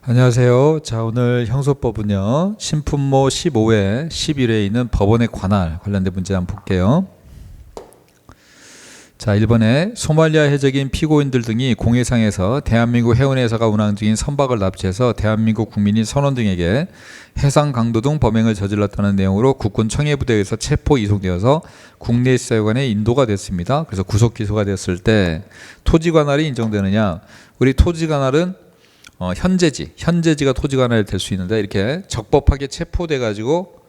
안녕하세요. 자, 오늘 형소법은요, 신품모 15회, 11회에 있는 법원의 관할 관련된 문제 한번 볼게요. 자, 1번에 소말리아 해적인 피고인들 등이 공해상에서 대한민국 해운회사가 운항 중인 선박을 납치해서 대한민국 국민인 선원 등에게 해상 강도 등 범행을 저질렀다는 내용으로 국군 청해부대에 의해서 체포 이송되어서 국내 수사관에 인도가 됐습니다. 그래서 구속 기소가 됐을 때 토지 관할이 인정되느냐? 우리 토지 관할은 현재지가 토지 관할이 될 수 있는데, 이렇게 적법하게 체포돼 가지고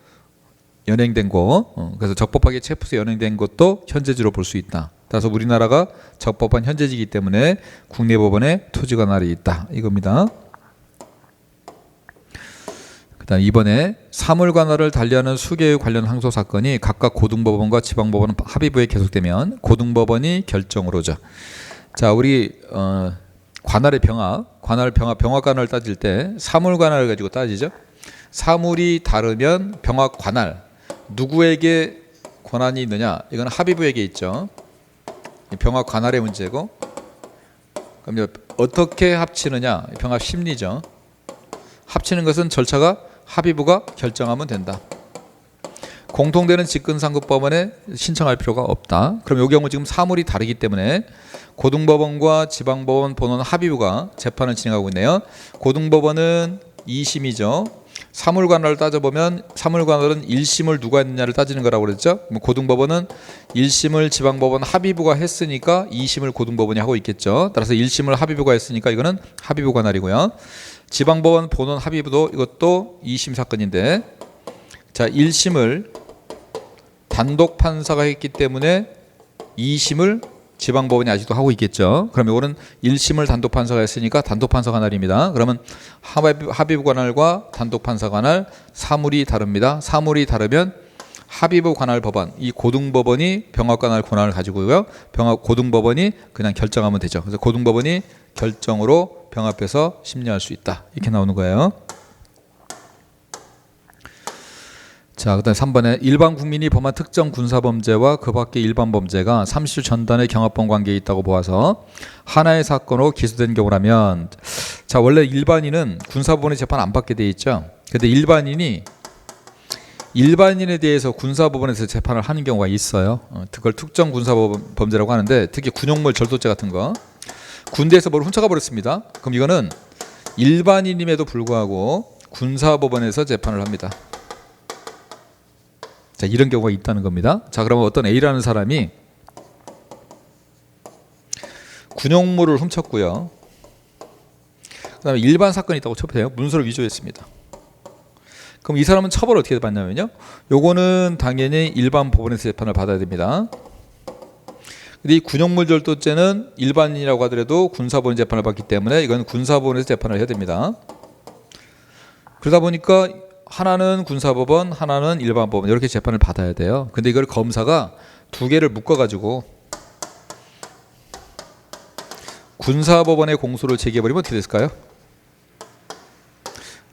연행된 거, 그래서 적법하게 체포해서 연행된 것도 현재지로 볼 수 있다. 따라서 우리나라가 적법한 현재지이기 때문에 국내 법원에 토지 관할이 있다, 이겁니다. 그다음 2번에 사물 관할을 달리하는 수개의 관련 항소 사건이 각각 고등법원과 지방법원 합의부에 계속되면 고등법원이 결정으로죠. 자, 우리 관할의 병합 관할을 따질 때 사물 관할을 가지고 따지죠. 사물이 다르면 병합 관할, 누구에게 권한이 있느냐? 이건 합의부에게 있죠. 병합 관할의 문제고, 그럼 어떻게 합치느냐? 병합 심리죠. 합치는 것은 절차가 합의부가 결정하면 된다. 공통되는 직근상급법원에 신청할 필요가 없다. 그럼 이 경우 지금 사물이 다르기 때문에 고등법원과 지방법원 본원 합의부가 재판을 진행하고 있네요. 고등법원은 2심이죠. 사물관할을 따져보면 사물관할은 1심을 누가 했느냐를 따지는 거라고 그랬죠. 고등법원은 1심을 지방법원 합의부가 했으니까 2심을 고등법원이 하고 있겠죠. 따라서 1심을 합의부가 했으니까 이거는 합의부 관할이고요. 지방법원 본원 합의부도 이것도 2심 사건인데, 자, 1심을 단독 판사가 했기 때문에 2심을 지방법원이 아직도 하고 있겠죠. 그럼 이거는 1심을 단독 판사가 했으니까 단독 판사 관할입니다. 그러면 합의부 관할과 단독 판사 관할, 사물이 다릅니다. 사물이 다르면 합의부 관할 법원, 이 고등법원이 병합 관할 권한을 가지고요. 고등법원이 그냥 결정하면 되죠. 그래서 고등법원이 결정으로 병합해서 심리할 수 있다, 이렇게 나오는 거예요. 자, 그다음 3번에 일반 국민이 범한 특정 군사범죄와 그 밖의 일반 범죄가 30주 전단의 경합범 관계에 있다고 보아서 하나의 사건으로 기소된 경우라면, 자, 원래 일반인은 군사법원의 재판 안 받게 돼 있죠. 근데 일반인에 대해서 군사법원에서 재판을 하는 경우가 있어요. 그걸 특정 군사범죄라고 하는데, 특히 군용물 절도죄 같은 거, 군대에서 뭘 훔쳐가 버렸습니다. 그럼 이거는 일반인임에도 불구하고 군사법원에서 재판을 합니다. 자, 이런 경우가 있다는 겁니다. 자, 그러면 어떤 A라는 사람이 군용물을 훔쳤고요. 그 다음에 일반 사건이 있다고 쳐보세요. 문서를 위조했습니다. 그럼 이 사람은 처벌을 어떻게 받냐면요, 요거는 당연히 일반 법원에서 재판을 받아야 됩니다. 근데 이 군용물 절도죄는 일반인이라고 하더라도 군사법원 재판을 받기 때문에 이건 군사법원에서 재판을 해야 됩니다. 그러다 보니까 하나는 군사법원, 하나는 일반법원, 이렇게 재판을 받아야 돼요. 근데 이걸 검사가 두 개를 묶어가지고 군사법원에 공소를 제기해버리면 어떻게 됐을까요?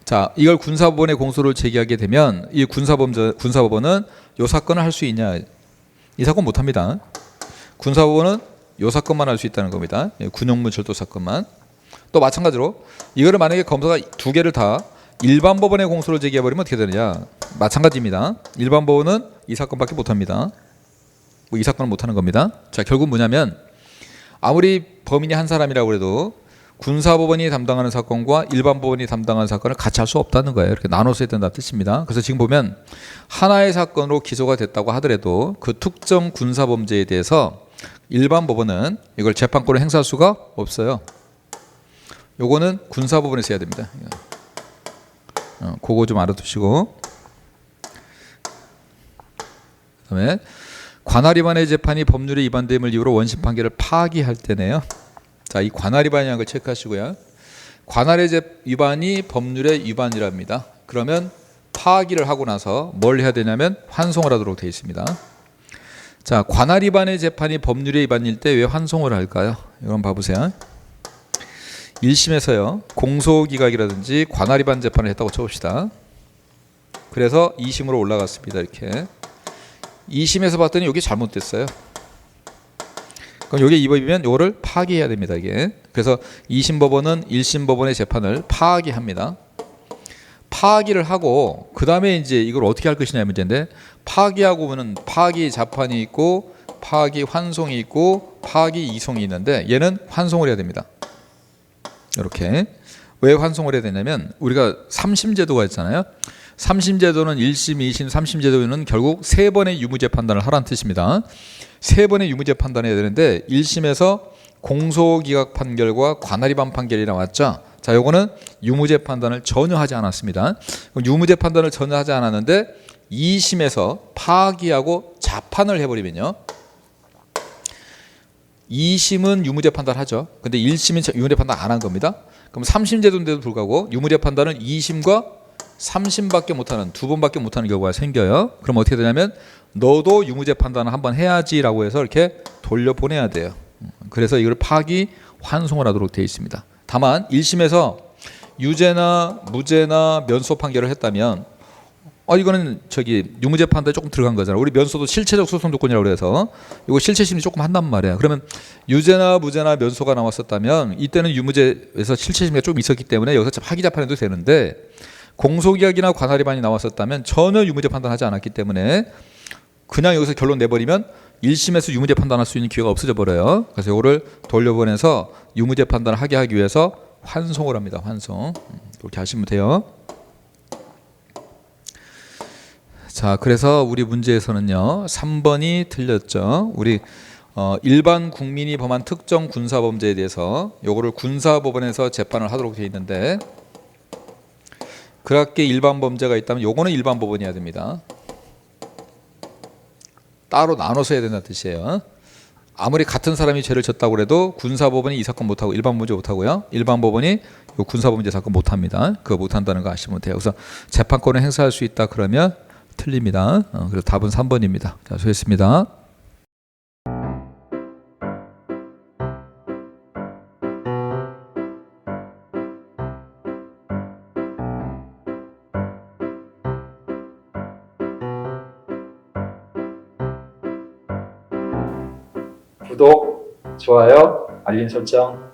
자, 이걸 군사법원에 공소를 제기하게 되면 이 군사법원은 이 사건을 할 수 있냐? 이 사건 못합니다. 군사법원은 이 사건만 할 수 있다는 겁니다. 군용물 절도 사건만. 또 마찬가지로 이거를 만약에 검사가 두 개를 다 일반 법원에 공소를 제기해버리면 어떻게 되느냐? 마찬가지입니다. 일반 법원은 이 사건밖에 못합니다. 이 사건은 못하는 겁니다. 자, 결국 뭐냐면 아무리 범인이 한 사람이라고 해도 군사법원이 담당하는 사건과 일반 법원이 담당하는 사건을 같이 할 수 없다는 거예요. 이렇게 나눠서 해야 된다는 뜻입니다. 그래서 지금 보면 하나의 사건으로 기소가 됐다고 하더라도 그 특정 군사범죄에 대해서 일반 법원은 이걸 재판권을 행사할 수가 없어요. 요거는 군사법원에서 해야 됩니다. 그거 좀 알아두시고, 그다음에 관할 위반의 재판이 법률에 위반됨을 이유로 원심 판결을 파기할 때네요. 자, 이 관할 위반이라는 걸 체크하시고요. 관할의 위반이 법률의 위반이랍니다. 그러면 파기를 하고 나서 뭘 해야 되냐면 환송을 하도록 되어 있습니다. 자, 관할 위반의 재판이 법률의 위반일 때 왜 환송을 할까요? 이건 봐보세요. 1심에서요, 공소기각이라든지 관할 위반 재판을 했다고 쳐봅시다. 그래서 2심으로 올라갔습니다. 이렇게 2심에서 봤더니 여기 잘못됐어요. 그럼 이게 위법이면 이거를 파기해야 됩니다. 이게. 그래서 2심 법원은 1심 법원의 재판을 파기합니다. 파기를 하고 그 다음에 이제 이걸 어떻게 할 것이냐의 문제인데, 파기하고는 파기 자판이 있고 파기 환송이 있고 파기 이송이 있는데 얘는 환송을 해야 됩니다. 이렇게. 왜 환송을 해야 되냐면 우리가 3심 제도가 있잖아요. 3심 제도는 1심, 2심, 3심 제도는 결국 3번의 유무죄 판단을 하라는 뜻입니다. 3번의 유무죄 판단을 해야 되는데 1심에서 공소기각 판결과 관할위반 판결이 나왔죠. 자, 요거는 유무죄 판단을 전혀 하지 않았습니다. 유무죄 판단을 전혀 하지 않았는데 2심에서 파기하고 자판을 해버리면요, 2심은 유무죄 판단하죠. 근데 1심은 유무죄 판단 안 한 겁니다. 그럼 3심 제도인데도 불구하고 유무죄 판단을 2심과 3심밖에 못하는, 2번밖에 못하는 경우가 생겨요. 그럼 어떻게 되냐면 너도 유무죄 판단을 한번 해야지라고 해서 이렇게 돌려보내야 돼요. 그래서 이걸 파기 환송을 하도록 되어 있습니다. 다만 1심에서 유죄나 무죄나 면소 판결을 했다면 이거는 유무죄 판단에 조금 들어간 거잖아. 우리 면소도 실체적 소송 조건이라고 그래서 이거 실체 심리 조금 한단 말이야. 그러면 유죄나 무죄나 면소가 나왔었다면 이때는 유무죄에서 실체 심리가 좀 있었기 때문에 여기서 파기 재판해도 되는데, 공소기각이나 관할위반이 나왔었다면 전혀 유무죄 판단하지 않았기 때문에 그냥 여기서 결론 내버리면 1심에서 유무죄 판단할 수 있는 기회가 없어져 버려요. 그래서 이거를 돌려보내서 유무죄 판단을 하기 위해서 환송을 합니다. 환송. 이렇게 하시면 돼요. 자, 그래서 우리 문제에서는요 3번이 틀렸죠. 우리 일반 국민이 범한 특정 군사범죄에 대해서 요거를 군사법원에서 재판을 하도록 되어 있는데, 그렇게 일반 범죄가 있다면 요거는 일반 법원이 해야 됩니다. 따로 나눠서 해야 된다는 뜻이에요. 아무리 같은 사람이 죄를 졌다고 해도 군사법원이 이 사건 못하고 일반 범죄 못하고요, 일반 법원이 요 군사범죄 사건 못합니다. 그거 못한다는 거 아시면 돼요. 그래서 재판권을 행사할 수 있다 그러면 틀립니다. 그래서 답은 3번입니다. 자, 수고했습니다. 구독, 좋아요, 알림 설정